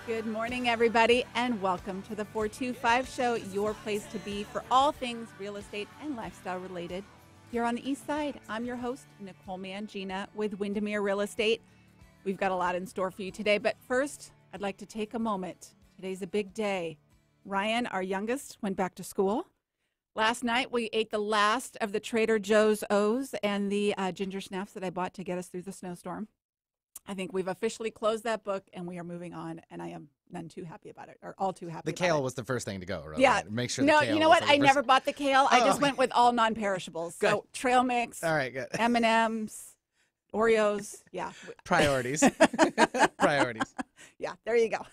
Good morning, everybody, and welcome to the 425 Show, your place to be for all things real estate and lifestyle related. Here on the East Side, I'm your host, Nicole Mangina with Windermere Real Estate. We've got a lot in store for you today, but first, I'd like to take a moment. Today's a big day. Ryan, our youngest, went back to school. Last night, we ate the last of the Trader Joe's O's and the ginger snaps that I bought to get us through the snowstorm. I think we've officially closed that book, and we are moving on, and I am none too happy about it, or all too happy The about kale it. was the first thing to go, really. Yeah. Make sure No, the kale you know was what? the I first- never bought the kale. I just Oh. went with all non-perishables. So trail mix, All right, good. M&Ms, Oreos. Yeah. Priorities. Priorities. Yeah, there you go.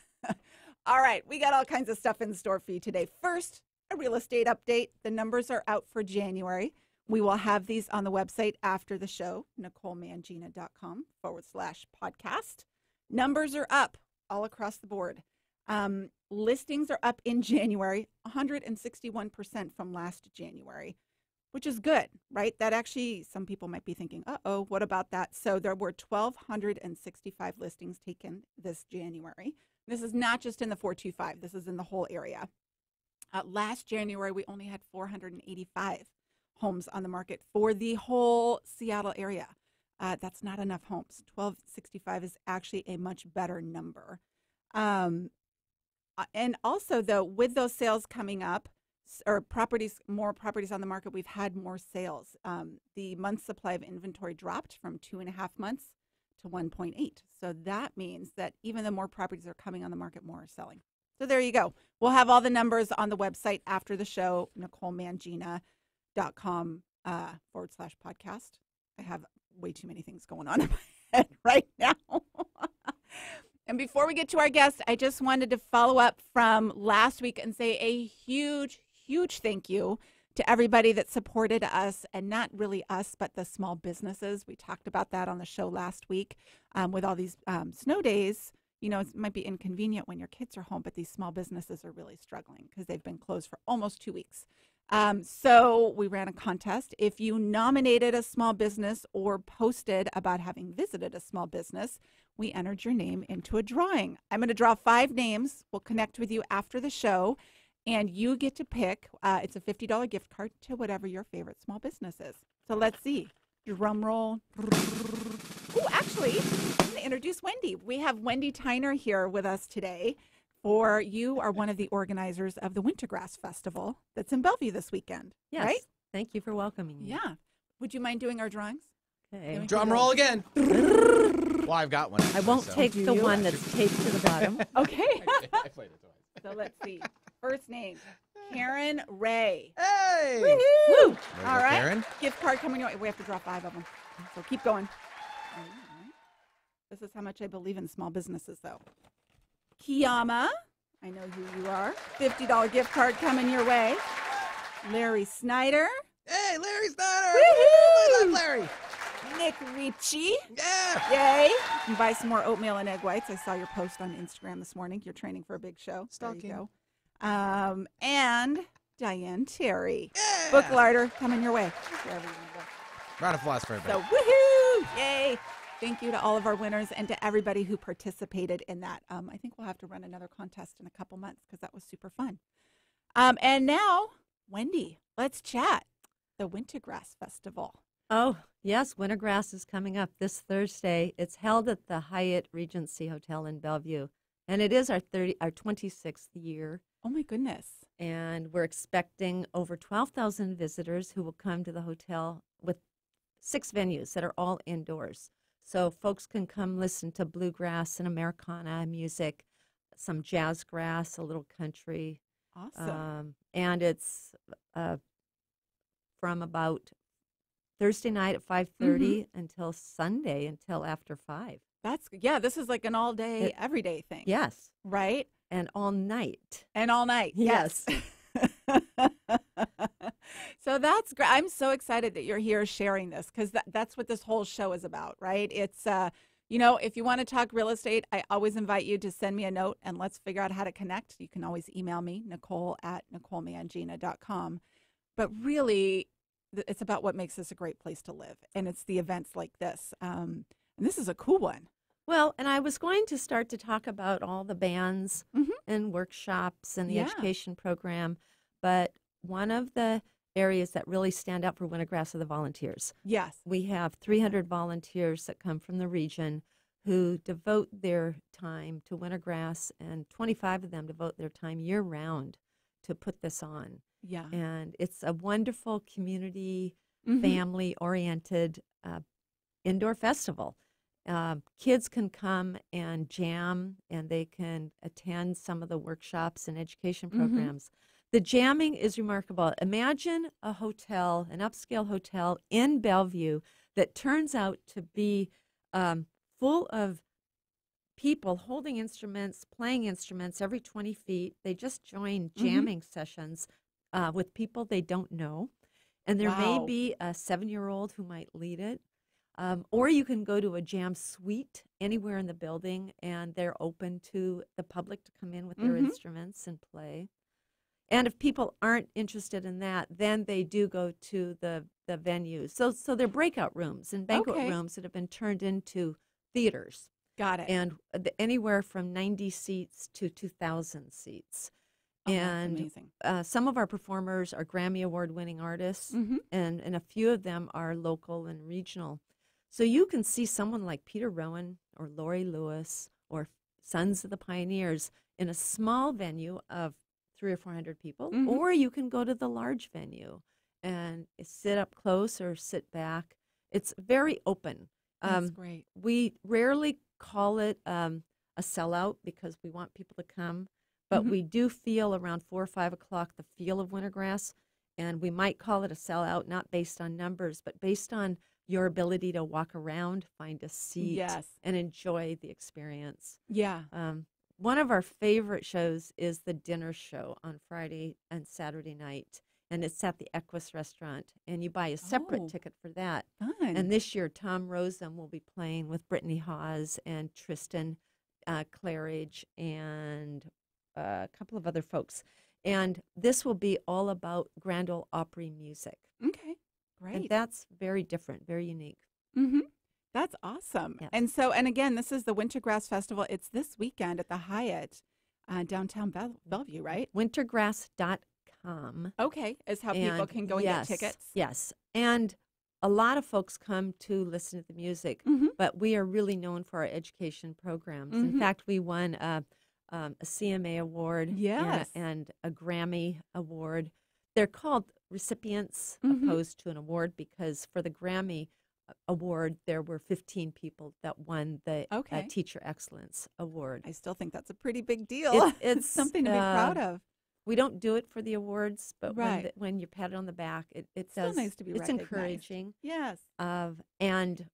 All right, we got all kinds of stuff in store for you today. First, a real estate update. The numbers are out for January. We will have these on the website after the show, NicoleMangina.com/podcast. Numbers are up all across the board. Listings are up in January, 161% from last January, which is good, right? That actually, some people might be thinking, uh-oh, what about that? So there were 1,265 listings taken this January. This is not just in the 425. This is in the whole area. Last January, we only had 485 homes on the market for the whole Seattle area. That's not enough homes. 1,265 is actually a much better number. And also, though, with those sales coming up, or more properties on the market, we've had more sales. The month supply of inventory dropped from 2.5 months to 1.8. So that means that even though more properties are coming on the market, more are selling. So there you go. We'll have all the numbers on the website after the show, NicoleMangina.com/podcast. I have way too many things going on in my head right now. And before we get to our guest, I just wanted to follow up from last week and say a huge, huge thank you to everybody that supported us, and not really us, but the small businesses. We talked about that on the show last week with all these snow days. You know, it might be inconvenient when your kids are home, but these small businesses are really struggling because they've been closed for almost 2 weeks. So we ran a contest. If you nominated a small business or posted about having visited a small business, we entered your name into a drawing. I'm going to draw 5 names. We'll connect with you after the show, and you get to pick. It's a $50 gift card to whatever your favorite small business is. So let's see. Drum roll. Oh, actually, I'm going to introduce Wendy. We have Wendy Tyner here with us today. You are one of the organizers of the Wintergrass Festival that's in Bellevue this weekend. Yes. Right? Thank you for welcoming me. Yeah. Would you mind doing our drawings? Okay. Drum roll again. Well, I've got one. I won't take Do the you? one that's taped to the bottom. Okay. I played it twice. So let's see. First name, Karen Ray. Hey! Woo! There you All go, right. Karen. Gift card coming your way. We have to draw 5 of them. So keep going. All right. This is how much I believe in small businesses, though. Kiyama. I know who you are. $50 gift card coming your way. Larry Snyder. Hey, Larry Snyder! Woo-hoo! I love Larry! Nick Ricci. Yeah! Yay. You can buy some more oatmeal and egg whites. I saw your post on Instagram this morning. You're training for a big show. Stalking. There you go. And Diane Terry. Yeah! Book larder coming your way. Wherever you want to go. Round of applause for everybody. So, woohoo! Yay! Thank you to all of our winners and to everybody who participated in that. I think we'll have to run another contest in a couple months because that was super fun. And now, Wendy, let's chat. The Wintergrass Festival. Oh, yes, Wintergrass is coming up this Thursday. It's held at the Hyatt Regency Hotel in Bellevue, and it is our 26th year. Oh, my goodness. And we're expecting over 12,000 visitors who will come to the hotel with 6 venues that are all indoors. So folks can come listen to bluegrass and Americana music, some jazz grass, a little country. Awesome. And it's from about Thursday night at 5:30 until Sunday until after 5. This is like an all day, everyday thing. Yes. Right? And all night. And all night. Yes. So that's great. I'm so excited that you're here sharing this because that's what this whole show is about, right? It's, if you want to talk real estate, I always invite you to send me a note and let's figure out how to connect. You can always email me, Nicole@NicoleMangina.com. But really, it's about what makes this a great place to live. And it's the events like this. And this is a cool one. Well, and I was going to start to talk about all the bands Mhm. and workshops and the Yeah. education program, but one of the areas that really stand out for Wintergrass are the volunteers. Yes. We have 300 volunteers that come from the region who devote their time to Wintergrass, and 25 of them devote their time year-round to put this on. Yeah. And it's a wonderful community, Mhm. family-oriented indoor festival. Kids can come and jam, and they can attend some of the workshops and education Mhm. programs. The jamming is remarkable. Imagine a hotel, an upscale hotel in Bellevue that turns out to be full of people holding instruments, playing instruments every 20 feet. They just join Mhm. jamming sessions with people they don't know. And there may Wow. be a 7-year-old who might lead it. Or you can go to a jam suite anywhere in the building, and they're open to the public to come in with their Mhm. instruments and play. And if people aren't interested in that, then they do go to the venues. So they're breakout rooms and banquet Okay. rooms that have been turned into theaters, Got it. and anywhere from 90 seats to 2,000 seats. Oh, that's And amazing. some of our performers are Grammy Award-winning artists, Mhm. and a few of them are local and regional. So you can see someone like Peter Rowan or Laurie Lewis or Sons of the Pioneers in a small venue of 300 or 400 people, Mhm. or you can go to the large venue and sit up close or sit back. It's very open. That's great. We rarely call it a sellout because we want people to come, but Mhm. we do feel around 4 or 5 o'clock the feel of Wintergrass, and we might call it a sellout, not based on numbers, but based on your ability to walk around, find a seat, Yes. and enjoy the experience. Yeah. One of our favorite shows is the dinner show on Friday and Saturday night, and it's at the Equus Restaurant, and you buy a separate Oh. ticket for that. Fun. And this year, Tom Rosen will be playing with Brittany Hawes and Tristan Claridge and a couple of other folks. And this will be all about Grand Ole Opry music. Okay. And Great. that's very different, very unique. Mhm. That's awesome. Yes. And so, and again, this is the Wintergrass Festival. It's this weekend at the Hyatt, downtown Bellevue, right? Wintergrass.com. Okay, is how people And can go and get tickets. Yes. And a lot of folks come to listen to the music, Mhm. but we are really known for our education programs. In Mhm. fact, we won a CMA award Yes. and a Grammy award. They're called recipients Mhm. opposed to an award because for the Grammy award, there were 15 people that won the Okay. Teacher Excellence Award. I still think that's a pretty big deal. It's something to be proud of. We don't do it for the awards, but Right. when you're patted on the back, it Still does. nice to be It's recognized. encouraging. Yes. And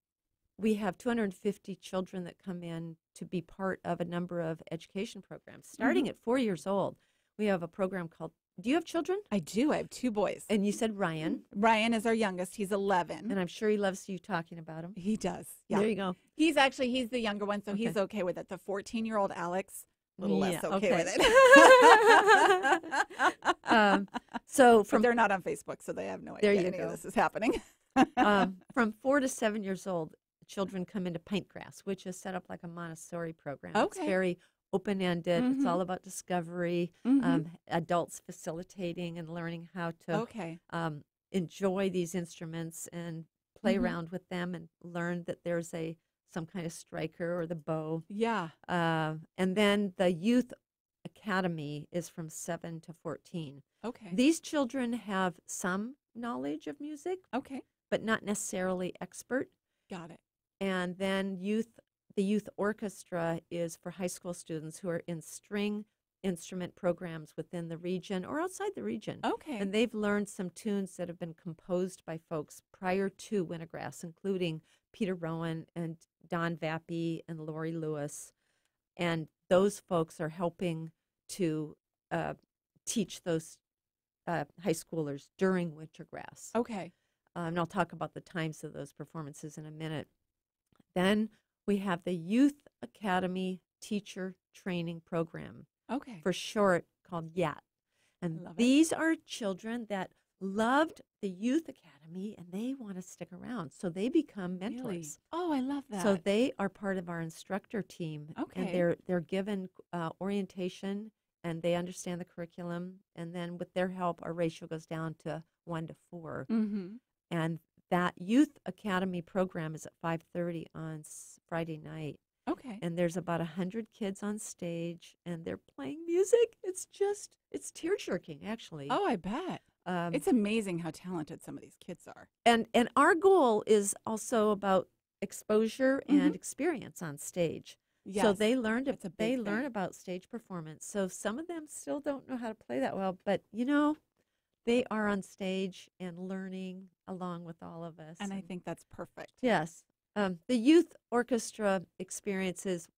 we have 250 children that come in to be part of a number of education programs, starting Mhm. at 4 years old. We have a program called, do you have children? I do. I have 2 boys. And you said Ryan, Ryan is our youngest. He's 11. and I'm sure he loves you talking about him. He does. Yeah. There you go. He's the younger one, so he's Okay. okay with it. The 14-year-old Alex, a little less Yeah, okay with okay. it. So But from they're not on Facebook, so they have no There idea you any of go. this is happening. from 4 to 7 years old, children come into Pintgrass, which is set up like a Montessori program. It's Okay. very open-ended. It's Mhm. all about discovery, Mhm. adults facilitating and learning how to Okay. enjoy these instruments and play Mhm. around with them and learn that there's some kind of striker or the bow. Yeah. And then the youth academy is from 7 to 14. Okay. These children have some knowledge of music, Okay. but not necessarily expert. Got it. And then the youth orchestra is for high school students who are in string instrument programs within the region or outside the region. Okay. And they've learned some tunes that have been composed by folks prior to Wintergrass, including Peter Rowan and Don Vappy and Laurie Lewis. And those folks are helping to teach those high schoolers during Wintergrass. Okay. And I'll talk about the times of those performances in a minute. Then we have the Youth Academy Teacher Training Program, Okay. for short, called YAT. And Love it. these are children that loved the youth academy, and they want to stick around. So they become mentors. Really? Oh, I love that. So they are part of our instructor team. Okay. And they're given orientation, and they understand the curriculum. And then with their help, our ratio goes down to 1 to 4. Mm-hmm. And that youth academy program is at 5:30 on Friday night. Okay. And there's about 100 kids on stage, and they're playing music. It's tear-jerking, actually. Oh, I bet. It's amazing how talented some of these kids are. And our goal is also about exposure and experience on stage. Yes. So they learn thing. about stage performance. So some of them still don't know how to play that well, but they are on stage and learning along with all of us. And I think that's perfect. Yes. The youth orchestra experience is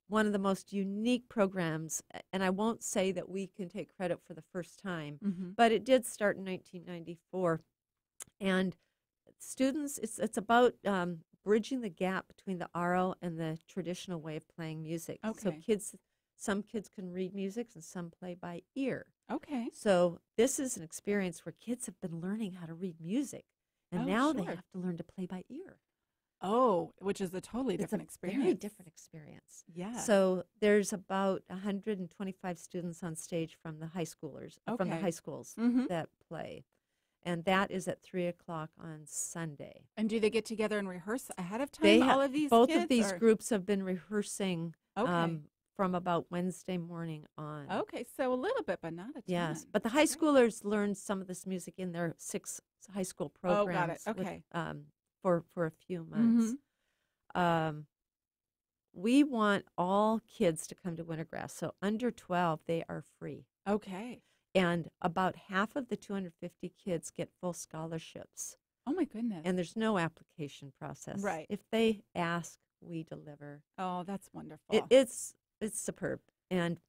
one of the most unique programs, and I won't say that we can take credit for the first time, but it did start in 1994. And students, it's about bridging the gap between the aural and the traditional way of playing music. Okay. So some kids can read music and some play by ear. Okay. So this is an experience where kids have been learning how to read music, and now they sure. have to learn to play by ear. Oh, which is a totally different experience. Very different experience. Yeah. So there's about 125 students on stage from the high schoolers, from the Okay. high schools Mhm. that play. And that is at 3:00 on Sunday. And do they get together and rehearse ahead of time? They all of these both kids, of these or? groups have been rehearsing Okay. from about Wednesday morning on. Okay, so a little bit, but not a ton. Yes, but the high schoolers learned some of this music in their 6 high school Oh, got it. programs. Okay. For a few months. We want all kids to come to Wintergrass. So under 12, they are free. Okay. And about half of the 250 kids get full scholarships. Oh my goodness. And there's no application process. Right. If they ask, we deliver. Oh, that's wonderful. It's superb. And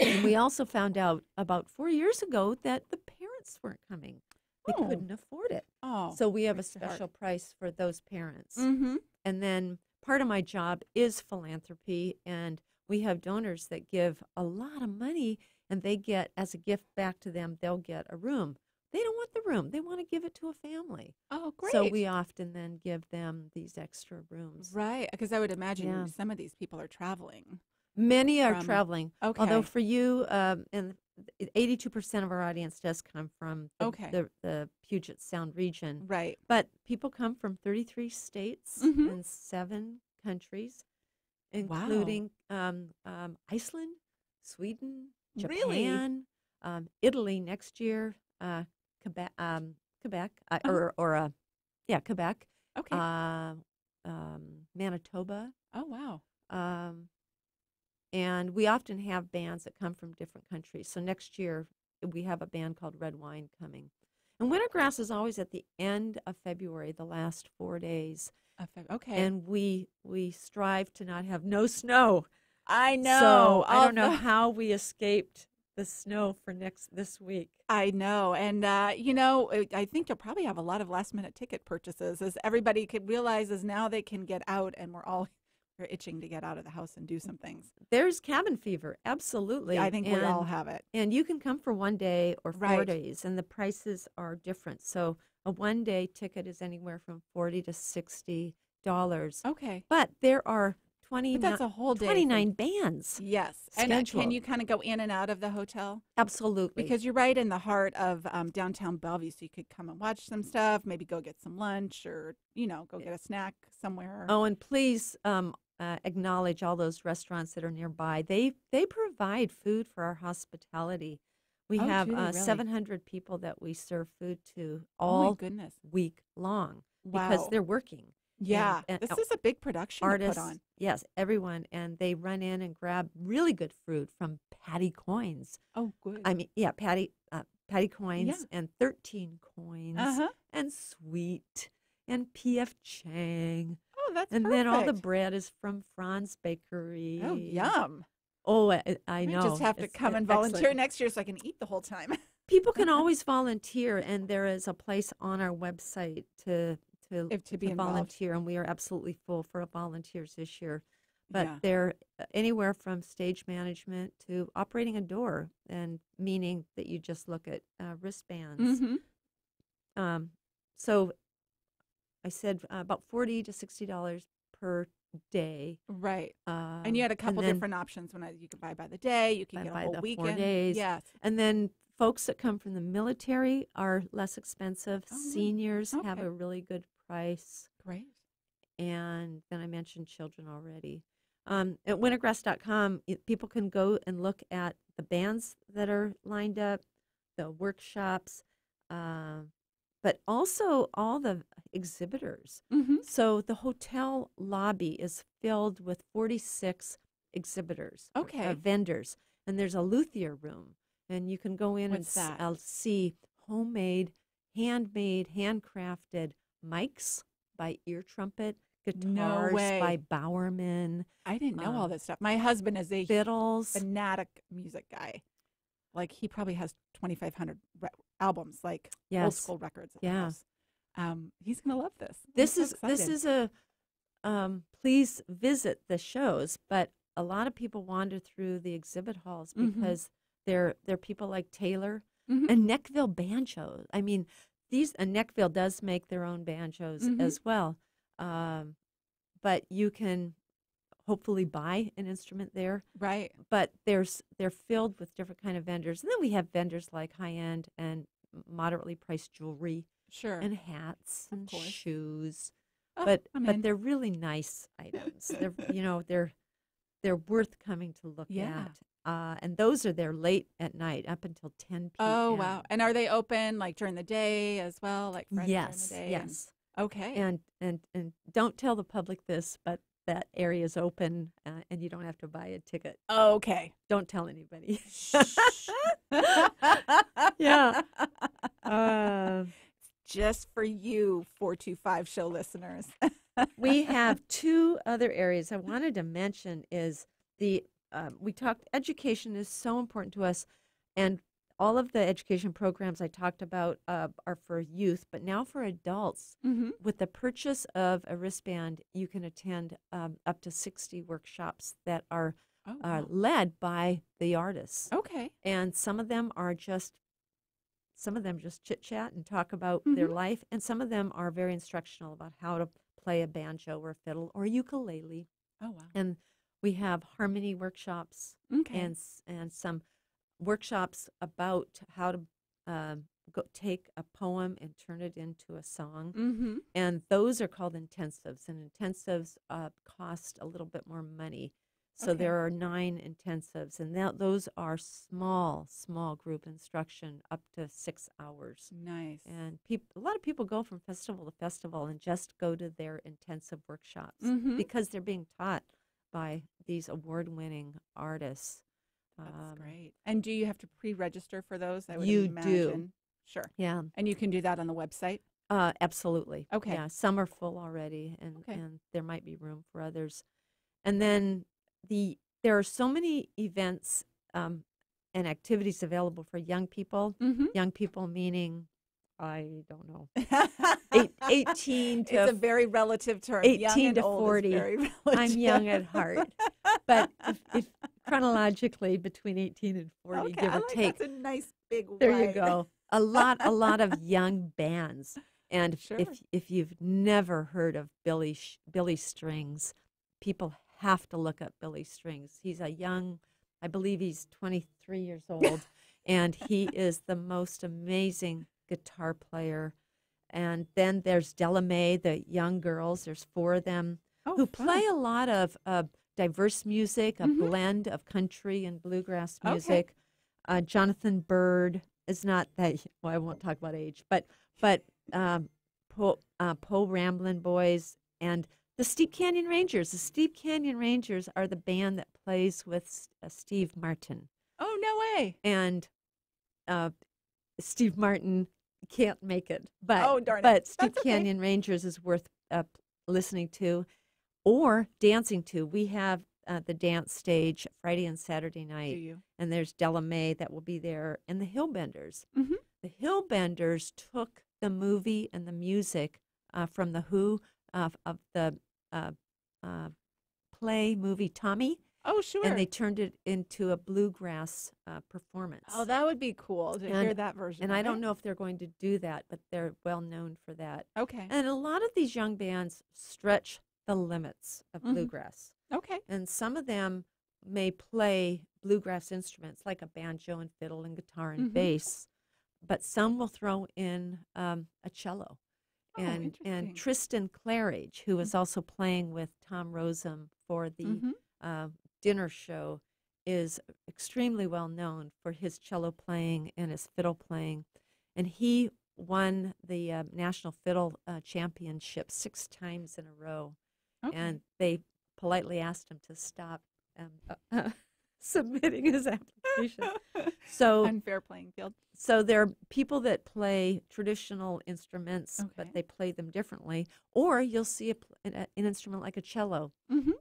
we also found out about 4 years ago that the parents weren't coming. They Oh. couldn't afford it. Oh. So we have a breaks your heart. special price for those parents. Mm-hmm. And then part of my job is philanthropy, and we have donors that give a lot of money, and they get, as a gift back to them, they'll get a room. They don't want the room. They want to give it to a family. Oh, great. So we often then give them these extra rooms. Right, because I would imagine Yeah. some of these people are traveling. Many are From- traveling. Okay. Although for you, and 82% of our audience does come from Okay. the Puget Sound region. Right. But people come from 33 states Mhm. and 7 countries, Wow. including Iceland, Sweden, Really? Japan, Italy next year, Quebec, Quebec, Quebec, Okay. Manitoba. Oh, wow. And we often have bands that come from different countries. So next year, we have a band called Red Wine coming. And Wintergrass is always at the end of February, the last 4 days. Okay. And we strive to not have no snow. I know. So I all don't know the- how we escaped the snow for this week. I know. And, I think you'll probably have a lot of last-minute ticket purchases as everybody realizes now they can get out, and we're itching to get out of the house and do some things. There's cabin fever, absolutely. I think we all have it. And you can come for 1 day or 4 Right. days, and the prices are different. So a 1-day ticket is anywhere from $40 to $60. Okay. But there are But that's a whole day. 29 bands. Yes. And scheduled. can you kind of go in and out of the hotel? Absolutely. Because you're right in the heart of downtown Bellevue, so you could come and watch some stuff, maybe go get some lunch or, go get a snack somewhere. Oh, and please acknowledge all those restaurants that are nearby. They provide food for our hospitality. We Oh, have do they really? 700 people that we serve food to Oh, all my goodness. week long Wow. because they're working. Yeah. and This is a big production Artists, to put on. yes, everyone, and they run in and grab really good food from Patty Coins. Oh, good. I mean, yeah, Patty Coins and 13 Coins Uh-huh. and Sweet and P.F. Chang. Oh, that's And perfect. then all the bread is from Franz Bakery. Oh, yum. Oh, I I know. just have to It's come and volunteer excellent. next year so I can eat the whole time. People can always volunteer, and there is a place on our website to To be involved. volunteer, and we are absolutely full for volunteers this year. But Yeah. they're anywhere from stage management to operating a door, and meaning that you just look at wristbands. Mm-hmm. So I said about $40 to $60 per day. Right. And you had a couple then different options you could buy by the day, you can get a by whole the 4 weekend. days. Yes. And then folks that come from the military are less expensive. Oh, nice. Seniors have Okay. a really good price. Great. And then I mentioned children already. At wintergrass.com, people can go and look at the bands that are lined up, the workshops, but also all the exhibitors. Mm-hmm. So the hotel lobby is filled with 46 exhibitors, Okay. vendors, and there's a luthier room, and you can go in What's that? and see homemade, handmade, handcrafted mics by Ear Trumpet, guitars way. by Bowerman, I didn't know all this stuff. My husband is a fiddles. fanatic music guy. Like he probably has 2,500 albums, like old Yes. school records at the Yeah. house. He's gonna love this. This I'm so is excited. please visit the shows, but a lot of people wander through the exhibit halls because they're people like Taylor Mhm. and Neckville banjos. I mean, Neckville does make their own banjos as well, but you can hopefully buy an instrument there. Right. But they're filled with different kind of vendors, and then we have vendors like high end and moderately priced jewelry Sure. and hats and course. shoes. Oh, but I'm but in. they're really nice items. They're worth coming to look Yeah. at. And those are there late at night, up until 10 p.m. Oh wow. And are they open like during the day as well? Like Friday Yes, during the day? yes. Okay. And don't tell the public this, but that area is open, and you don't have to buy a ticket. Okay. Don't tell anybody. Shh. Yeah. Just for you 425 show listeners. We have two other areas I wanted to mention. Is we talked, education is so important to us, and all of the education programs I talked about are for youth, but now for adults. Mm-hmm. With the purchase of a wristband, you can attend up to 60 workshops that are Oh, wow. led by the artists. Okay. And some of them just chit chat and talk about their life, and some of them are very instructional about how to play a banjo or a fiddle or ukulele. Oh wow. And we have harmony workshops Okay. and some workshops about how to take a poem and turn it into a song. Mm-hmm. And those are called intensives, and intensives cost a little bit more money. So Okay. there are 9 intensives, and those are small group instruction, up to 6 hours. Nice. And a lot of people go from festival to festival and just go to their intensive workshops Mhm. because they're being taught by these award-winning artists. That's great. And do you have to pre-register for those? I would You imagine. do. Sure. Yeah, And you can do that on the website? absolutely. Okay. Yeah, some are full already, and Okay. there might be room for others. And then there are so many events and activities available for young people. Mm-hmm. Young people meaning, I don't know, 18 to It's a very relative term. Young 18 and to old is 40. very relative. I'm young at heart. But if chronologically between 18 and 40, Okay, give I or like take, that's a nice big there you wide. go. A lot of young bands. And Sure. if you've never heard of Billy Strings, people have to look up Billy Strings. He's I believe he's 23 years old, and he is the most amazing guitar player. And then there's Della Mae, the young girls. There's 4 of them who play a lot of diverse music, a blend of country and bluegrass Okay. music. Jonathan Byrd is not that. Well, I won't talk about age, but Poe Ramblin' Boys and the Steep Canyon Rangers. The Steep Canyon Rangers are the band that plays with Steve Martin. Oh, no way. And Steve Martin can't make it, but Oh, darn it. but Steep That's okay. Canyon Rangers is worth listening to or dancing to. We have the dance stage Friday and Saturday Do night, you? and there's Della Mae that will be there, and the Hillbenders. Mhm. The Hillbenders took the movie and the music from the Who of the play movie Tommy, Oh, sure. and they turned it into a bluegrass performance. Oh, that would be cool to hear that version. And of I it. don't know if they're going to do that, but they're well known for that. Okay. And a lot of these young bands stretch the limits of bluegrass. Okay. And some of them may play bluegrass instruments like a banjo and fiddle and guitar and bass, but some will throw in a cello. And interesting. Tristan Claridge, who is also playing with Tom Rosem for the dinner show, is extremely well known for his cello playing and his fiddle playing. And he won the National Fiddle Championship 6 times in a row. Okay. And they politely asked him to stop submitting his application. So Unfair playing field. So there are people that play traditional instruments, but Okay. they play them differently. Or you'll see an instrument like a cello.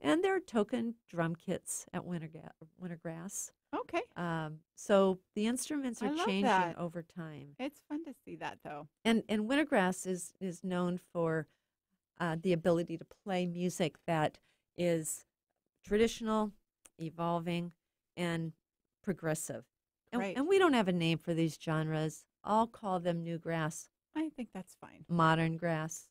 And there are token drum kits at Wintergrass. Okay. So the instruments I are love changing that. over time. It's fun to see that, though. And Wintergrass is known for the ability to play music that is traditional, evolving, and progressive. Great. And we don't have a name for these genres. I'll call them new grass, I think that's fine. modern grass,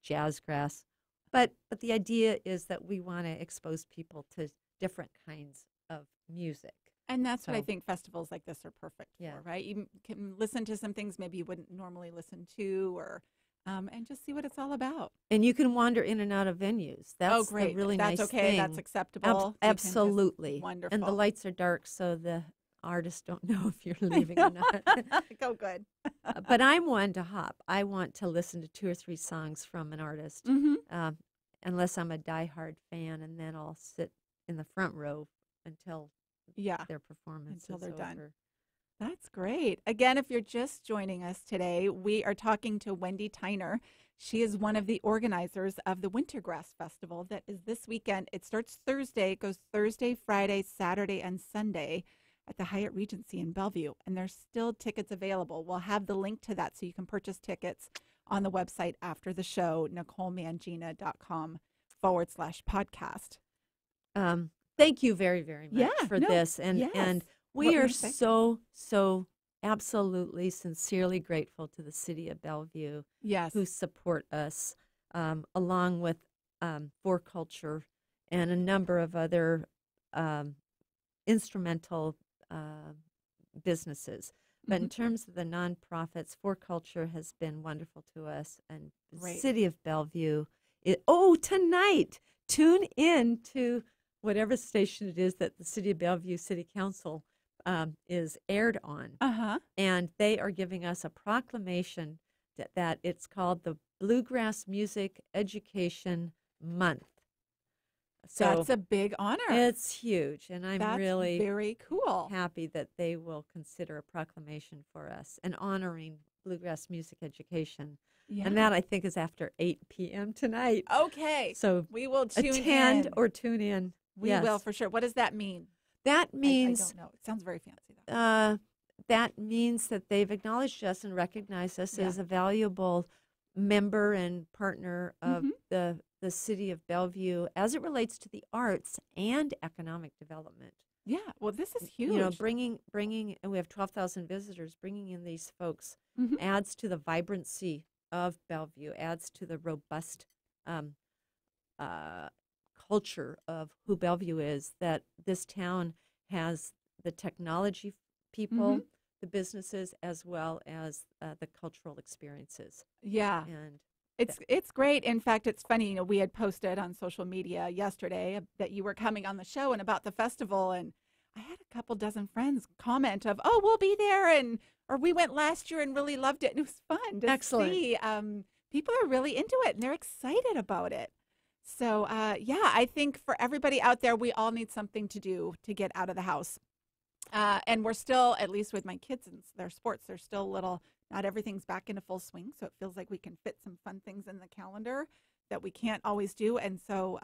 jazz grass. But the idea is that we want to expose people to different kinds of music. And that's what I So- think festivals like this are perfect Yeah. for, right? You can listen to some things maybe you wouldn't normally listen to, or and just see what it's all about. And you can wander in and out of venues. That's great. the really That's nice okay. thing. That's acceptable. You can just- Absolutely. Wonderful. And the lights are dark, so the artists don't know if you're leaving or not. Go good. But I'm one to hop. I want to listen to 2 or 3 songs from an artist, unless I'm a diehard fan, and then I'll sit in the front row until Yeah. their performance Until is they're done. over. That's great. Again, if you're just joining us today, we are talking to Wendy Tyner. She is one of the organizers of the Wintergrass Festival that is this weekend. It starts Thursday. It goes Thursday, Friday, Saturday, and Sunday at the Hyatt Regency in Bellevue. And there's still tickets available. We'll have the link to that so you can purchase tickets on the website after the show, NicoleMangina.com/podcast. Thank you very, very much Yeah, for no, this. And yes. and What we were are you saying? so absolutely, sincerely grateful to the city of Bellevue Yes. who support us, along with For Culture and a number of other instrumental businesses. But in terms of the nonprofits, For Culture has been wonderful to us, and the Great. city of Bellevue. Tonight, tune in to whatever station it is that the city of Bellevue City Council is aired on. Uh-huh. And they are giving us a proclamation that it's called the Bluegrass Music Education Month. So That's a big honor. it's huge, and I'm That's really very cool. happy that they will consider a proclamation for us and honoring bluegrass music education. Yeah. And that, I think, is after 8 p.m. tonight. Okay. So We will tune attend in. or tune in. We Yes. will for sure. What does that mean? That I means don't know. It sounds very fancy though. that means that they've acknowledged us and recognized us Yeah. as a valuable member and partner of Mm-hmm. the city of Bellevue as it relates to the arts and economic development. Yeah. Well, this is huge. You know, bringing, and we have 12,000 visitors. Bringing in these folks Mhm. adds to the vibrancy of Bellevue, adds to the robust culture of who Bellevue is. That this town has the technology people, Mhm. the businesses, as well as the cultural experiences. Yeah. And It's great. In fact, it's funny, you know, we had posted on social media yesterday that you were coming on the show and about the festival, and I had a couple dozen friends comment of, "Oh, we'll be there," or "We went last year and really loved it." And it was fun to Excellent. see. People are really into it and they're excited about it. So, yeah, I think for everybody out there, we all need something to do to get out of the house. And we're still, at least with my kids and their sports, they're still a little, not everything's back into full swing. So it feels like we can fit some fun things in the calendar that we can't always do. And so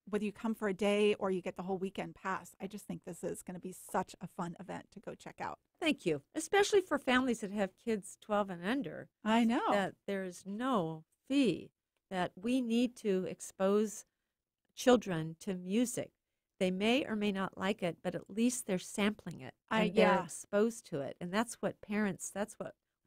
whether you come for a day or you get the whole weekend pass, I just think this is going to be such a fun event to go check out. thank you, especially for families that have kids 12 and under. I know. That there's no fee, that we need to expose children to music. They may or may not like it, but at least they're sampling it and Yeah. they're exposed to it. And that's what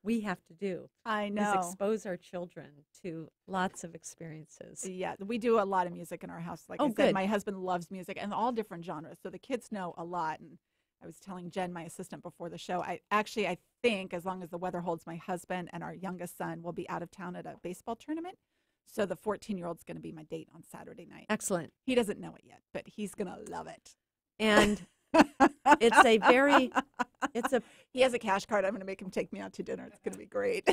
we have to do. I Is know. expose our children to lots of experiences. Yeah, we do a lot of music in our house. Like Oh, I said, good. my husband loves music and all different genres. So the kids know a lot. And I was telling Jen, my assistant, before the show, I think as long as the weather holds, my husband and our youngest son will be out of town at a baseball tournament. So the 14-year-old's going to be my date on Saturday night. Excellent. He doesn't know it yet, but he's going to love it. And He has a cash card. I'm going to make him take me out to dinner. It's going to be great.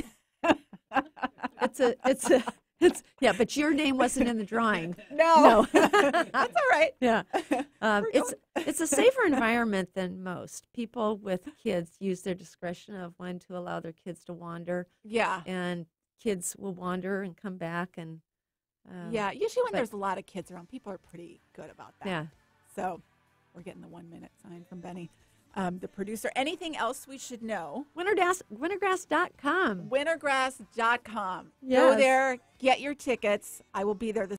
yeah, but your name wasn't in the drawing. No. That's all right. Yeah. It's a safer environment than most. People with kids use their discretion of when to allow their kids to wander, Yeah. and kids will wander and come back. And Yeah. Usually when but- there's a lot of kids around, people are pretty good about that. yeah. So we're getting the 1 minute sign from Benny, the producer. Anything else we should know? Wintergrass.com. Wintergrass.com. Go Yes. there, get your tickets. I will be there this